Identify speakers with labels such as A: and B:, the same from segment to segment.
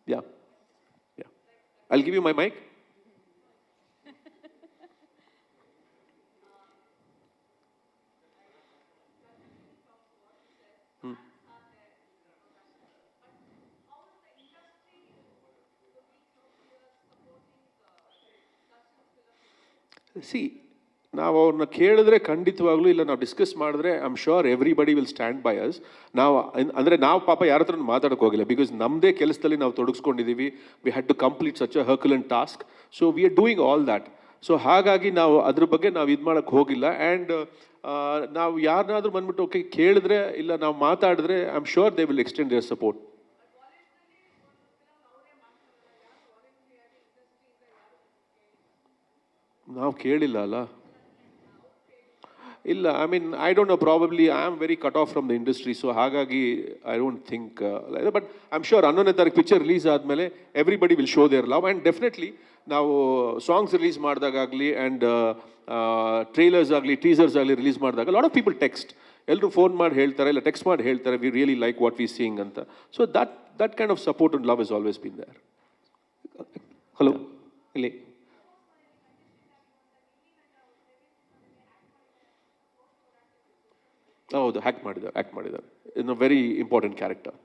A: Yeah. Yeah. I'll give you my mic. C ನಾವು ಅವ್ರನ್ನ ಕೇಳಿದ್ರೆ ಖಂಡಿತವಾಗ್ಲೂ ಇಲ್ಲ ನಾವು ಡಿಸ್ಕಸ್ ಮಾಡಿದ್ರೆ I am sure everybody will stand by us. ನಾವು ಅಂದರೆ ನಾವು ಪಾಪ ಯಾರ ಹತ್ರ ಮಾತಾಡೋಕೆ ಹೋಗಿಲ್ಲ, ಬಿಕಾಸ್ ನಮ್ಮದೇ ಕೆಲಸದಲ್ಲಿ ನಾವು ತೊಡಗಿಸ್ಕೊಂಡಿದ್ದೀವಿ. We had to complete such a herculean task, so we are doing all that. So ಹಾಗಾಗಿ ನಾವು ಅದ್ರ ಬಗ್ಗೆ ನಾವು ಇದು ಮಾಡೋಕ್ಕೆ ಹೋಗಿಲ್ಲ. ಆ್ಯಂಡ್ ನಾವು ಯಾರನ್ನಾದ್ರೂ ಬಂದ್ಬಿಟ್ಟು ಓಕೆ ಕೇಳಿದ್ರೆ ಇಲ್ಲ ನಾವು ಮಾತಾಡಿದ್ರೆ I am sure they will extend their support. ನಾವು ಕೇಳಿಲ್ಲ ಅಲ್ಲ. ಇಲ್ಲ, I mean I don't know, probably I am very cut off from the industry, so ಹಾಗಾಗಿ I don't think. But I am sure 11ನೇ ತಾರೀಕು ಪಿಕ್ಚರ್ ರಿಲೀಸ್ ಆದಮೇಲೆ everybody will show their love. And definitely ನಾವು songs release ಮಾಡಿದಾಗಲಿ and trailers ಆಗಲಿ teasers ಆಗಲಿ release ಮಾಡಿದಾಗ lot of people text, ಎಲ್ಲರೂ ಫೋನ್ ಮಾಡಿ ಹೇಳ್ತಾರೆ, ಇಲ್ಲ ಟೆಕ್ಸ್ಟ್ ಮಾಡಿ ಹೇಳ್ತಾರೆ, we really like what we seeing ಅಂತ. So that kind of support and love is always been there.
B: Hello, ಇಲ್ಲಿ
A: ಹೌದು, ಆ್ಯಕ್ಟ್ ಮಾಡಿದ್ದಾರೆ in a very important character.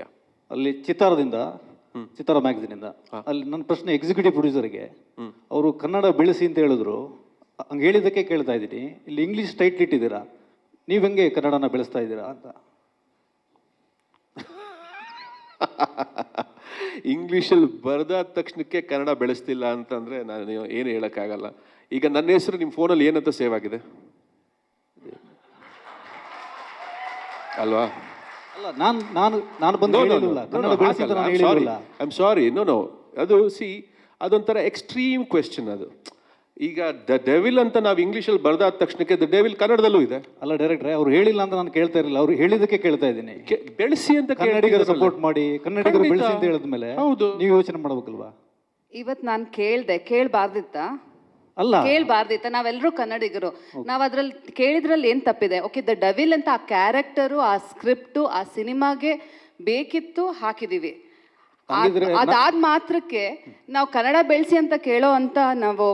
A: Yeah,
B: ಅಲ್ಲಿ ಚಿತ್ತಾರದಿಂದ, ಚಿತ್ತಾರ ಮ್ಯಾಗಝೀನಿಂದ, ಅಲ್ಲಿ ನನ್ನ ಪ್ರಶ್ನೆ ಎಕ್ಸಿಕ್ಯೂಟಿವ್ ಪ್ರೊಡ್ಯೂಸರ್ಗೆ, ಅವರು ಕನ್ನಡ ಬೆಳೆಸಿ ಅಂತ ಹೇಳಿದ್ರು, ಹಂಗೆ ಹೇಳಿದ್ದಕ್ಕೆ ಕೇಳ್ತಾ ಇದ್ದೀನಿ. ಇಲ್ಲಿ ಇಂಗ್ಲೀಷ್ ಟೈಟ್ಲ್ ಇಟ್ಟಿದ್ದೀರಾ, ನೀವು ಹೆಂಗೆ ಕನ್ನಡನ ಬೆಳೆಸ್ತಾ ಇದ್ದೀರಾ ಅಂತ.
A: ಇಂಗ್ಲೀಷಲ್ಲಿ ಬರೆದಾದ ತಕ್ಷಣಕ್ಕೆ ಕನ್ನಡ ಬೆಳೆಸ್ತಿಲ್ಲ ಅಂತಂದರೆ ನಾನು ಏನು ಹೇಳೋಕ್ಕಾಗಲ್ಲ. ಈಗ ನನ್ನ ಹೆಸರು ನಿಮ್ಮ ಫೋನಲ್ಲಿ ಏನಂತ ಸೇವ್ ಆಗಿದೆ ಅಲ್ವಾ?
B: ಅಲ್ಲ, ನಾನು ಬಂದು ಹೇಳಿಲ್ಲ ಕನ್ನಡ ಬೆಳೆಸಿ ಅಂತ ನಾನು ಹೇಳಿಲ್ಲ.
A: ಐ ಆಮ್ ಸಾರಿ, ನೋ ಅದು ಅದೊಂಥರ ಎಕ್ಸ್ಟ್ರೀಮ್ ಕ್ವೆಶ್ಚನ್ ಅದು. ಈಗ ದ ಡೆವಿಲ್ ಅಂತ ನಾವು ಇಂಗ್ಲೀಷಲ್ಲಿ ಬರೆದಾದ ತಕ್ಷಣಕ್ಕೆ ದ ಡೆವಿಲ್ ಕನ್ನಡದಲ್ಲೂ ಇದೆ.
B: ಅಲ್ಲ ಡೈರೆಕ್ಟ್ರೆ, ಅವ್ರು ಹೇಳಿಲ್ಲ ಅಂತ ನಾನು ಕೇಳ್ತಾ ಇರಲಿಲ್ಲ, ಅವ್ರು ಹೇಳಿದಕ್ಕೆ ಕೇಳ್ತಾ ಇದ್ದೀನಿ.
A: ಬೆಳೆಸಿ ಅಂತ
B: ಕನ್ನಡಿಗರು ಸಪೋರ್ಟ್ ಮಾಡಿ, ಕನ್ನಡಿಗರು ಬೆಳೆಸಿ ಅಂತ ಹೇಳಿದ್ಮೇಲೆ
A: ಹೌದು,
B: ನೀವು ಯೋಚನೆ ಮಾಡ್ಬೇಕಲ್ವಾ?
C: ಇವತ್ತು ನಾನು ಕೇಳಬಾರ್ದಿತ್ತ?
B: ಅಲ್ಲ,
C: ಕೇಳಬಾರ್ದಿತ್ತ? ನಾವೆಲ್ಲರೂ ಕನ್ನಡಿಗರು, ನಾವು ಅದ್ರಲ್ಲಿ ಕೇಳಿದ್ರಲ್ಲಿ ಏನ್ ತಪ್ಪಿದೆ? ಓಕೆ, ದ ಡೆವಿಲ್ ಅಂತ ಆ ಕ್ಯಾರೆಕ್ಟರು, ಆ ಸ್ಕ್ರಿಪ್ಟು, ಆ ಸಿನಿಮಾಗೆ ಬೇಕಿತ್ತು, ಹಾಕಿದೀವಿ. ಅದಾದ ಮಾತ್ರಕ್ಕೆ ನಾವು ಕನ್ನಡ ಬೆಳೆಸಿ ಅಂತ ಕೇಳೋ ಅಂತ ನಾವು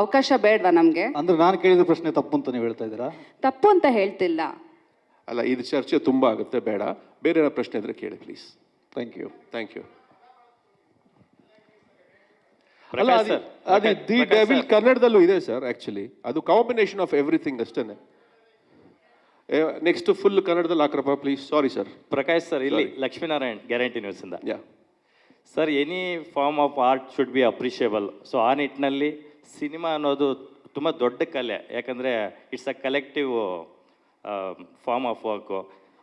C: ಅವಕಾಶ ಬೇಡವಾ ನಮ್ಗೆ?
B: ಅಂದ್ರೆ ನಾನು ಕೇಳಿದ ಪ್ರಶ್ನೆ ತಪ್ಪು ಅಂತ ನೀವು ಹೇಳ್ತಾ ಇದ್ದೀರಾ?
C: ತಪ್ಪು ಅಂತ ಹೇಳ್ತಿಲ್ಲ.
A: ಅಲ್ಲ, ಇದು ಚರ್ಚೆ ತುಂಬ ಆಗುತ್ತೆ, ಬೇಡ. ಬೇರೆ ಪ್ರಶ್ನೆ ಇದ್ರೆ ಕೇಳಿ ಪ್ಲೀಸ್.
B: Thank you.
A: ಅಲ್ಲ, ಅದು ದಿ ಡೆವಿಲ್ ಕನ್ನಡದಲ್ಲೂ ಇದೆ ಸರ್. ಆಕ್ಚುಲಿ ಅದು ಕಾಂಬಿನೇಷನ್ ಆಫ್ ಎವ್ರಿಥಿಂಗ್ ಅಷ್ಟೇನೆ. ನೆಕ್ಸ್ಟ್ ಫುಲ್ ಕನ್ನಡದಲ್ಲಿ ಹಾಕ್ರಪ್ಪ please. Sorry sir.
D: Prakash sir, ಇಲ್ಲಿ ಲಕ್ಷ್ಮೀನಾರಾಯಣ್, ಗ್ಯಾರಂಟಿ ನ್ಯೂಸ್ ಇಂದ.
A: Yeah
D: sir, any form of art should be appreciable. So ಆ ನಿಟ್ಟಿನಲ್ಲಿ ಸಿನಿಮಾ ಅನ್ನೋದು ತುಂಬ ದೊಡ್ಡ ಕಲೆ, ಯಾಕಂದರೆ it's a collective form of work.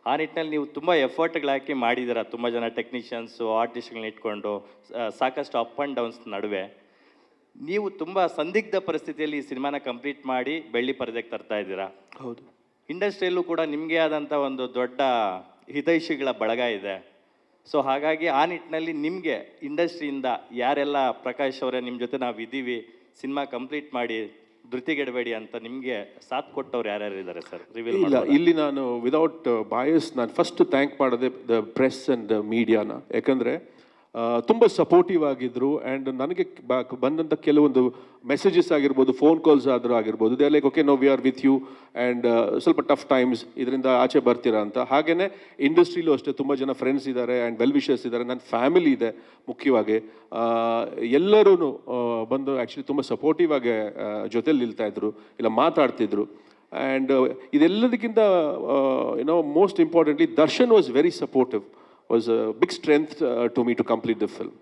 D: ಆ ನಿಟ್ಟಿನಲ್ಲಿ ನೀವು ತುಂಬ ಎಫರ್ಟ್ಗಳು ಹಾಕಿ ಮಾಡಿದ್ದೀರ, ತುಂಬ ಜನ ಟೆಕ್ನಿಷಿಯನ್ಸು, ಆರ್ಟಿಸ್ಟ್ಗಳನ್ನ ಇಟ್ಕೊಂಡು ಸಾಕಷ್ಟು ಅಪ್ ಆ್ಯಂಡ್ ಡೌನ್ಸ್ ನಡುವೆ ನೀವು ತುಂಬ ಸಂದಿಗ್ಧ ಪರಿಸ್ಥಿತಿಯಲ್ಲಿ ಈ ಸಿನಿಮಾನ ಕಂಪ್ಲೀಟ್ ಮಾಡಿ ಬೆಳ್ಳಿ ಪರದೆಗೆ ತರ್ತಾ ಇದ್ದೀರಾ.
A: ಹೌದು,
D: ಇಂಡಸ್ಟ್ರಿಯಲ್ಲೂ ಕೂಡ ನಿಮಗೆ ಆದಂಥ ಒಂದು ದೊಡ್ಡ ಹಿತೈಷಿಗಳ ಬಳಗ ಇದೆ. ಸೊ ಹಾಗಾಗಿ ಆ ನಿಟ್ಟಿನಲ್ಲಿ ನಿಮಗೆ ಇಂಡಸ್ಟ್ರಿಯಿಂದ ಯಾರೆಲ್ಲ, ಪ್ರಕಾಶ್ ಅವರೇ ನಿಮ್ಮ ಜೊತೆ ನಾವು ಇದ್ದೀವಿ, ಸಿನಿಮಾ ಕಂಪ್ಲೀಟ್ ಮಾಡಿ ಧೃತಿಗೆಡಬೇಡಿ ಅಂತ ನಿಮಗೆ ಸಾಥ್ ಕೊಟ್ಟವ್ರು ಯಾರ್ಯಾರು ಇದ್ದಾರೆ ಸರ್?
A: ಇಲ್ಲ, ಇಲ್ಲಿ ನಾನು ವಿದೌಟ್ ಬಾಯಸ್ ನಾನು ಫಸ್ಟ್ ಥ್ಯಾಂಕ್ ಮಾಡೋದೆ ದ ಪ್ರೆಸ್ ಆ್ಯಂಡ್ ಮೀಡಿಯಾನ. ಯಾಕಂದರೆ ತುಂಬ ಸಪೋರ್ಟಿವ್ ಆಗಿದ್ದರು. ಆ್ಯಂಡ್ ನನಗೆ ಬಂದಂಥ ಕೆಲವೊಂದು ಮೆಸೇಜಸ್ ಆಗಿರ್ಬೋದು, ಫೋನ್ ಕಾಲ್ಸ್ ಆದರೂ ಆಗಿರ್ಬೋದು, they like okay, no we are with you and ಸ್ವಲ್ಪ ಟಫ್ ಟೈಮ್ಸ್, ಇದರಿಂದ ಆಚೆ ಬರ್ತೀರಾ ಅಂತ. ಹಾಗೆಯೇ ಇಂಡಸ್ಟ್ರಿಲೂ ಅಷ್ಟೇ ತುಂಬ ಜನ ಫ್ರೆಂಡ್ಸ್ ಇದ್ದಾರೆ ಆ್ಯಂಡ್ ವೆಲ್ ವಿಷರ್ಸ್ ಇದ್ದಾರೆ, ನನ್ನ ಫ್ಯಾಮಿಲಿ ಇದೆ ಮುಖ್ಯವಾಗಿ. ಎಲ್ಲರೂ ಬಂದು ಆ್ಯಕ್ಚುಲಿ ತುಂಬ ಸಪೋರ್ಟಿವ್ ಆಗಿ ಜೊತೆಲಿ ನಿಲ್ತಾಯಿದ್ರು, ಇಲ್ಲ ಮಾತಾಡ್ತಿದ್ರು. ಆ್ಯಂಡ್ ಇದೆಲ್ಲದಕ್ಕಿಂತ most importantly Darshan was very supportive, was a big strength to me to complete the film.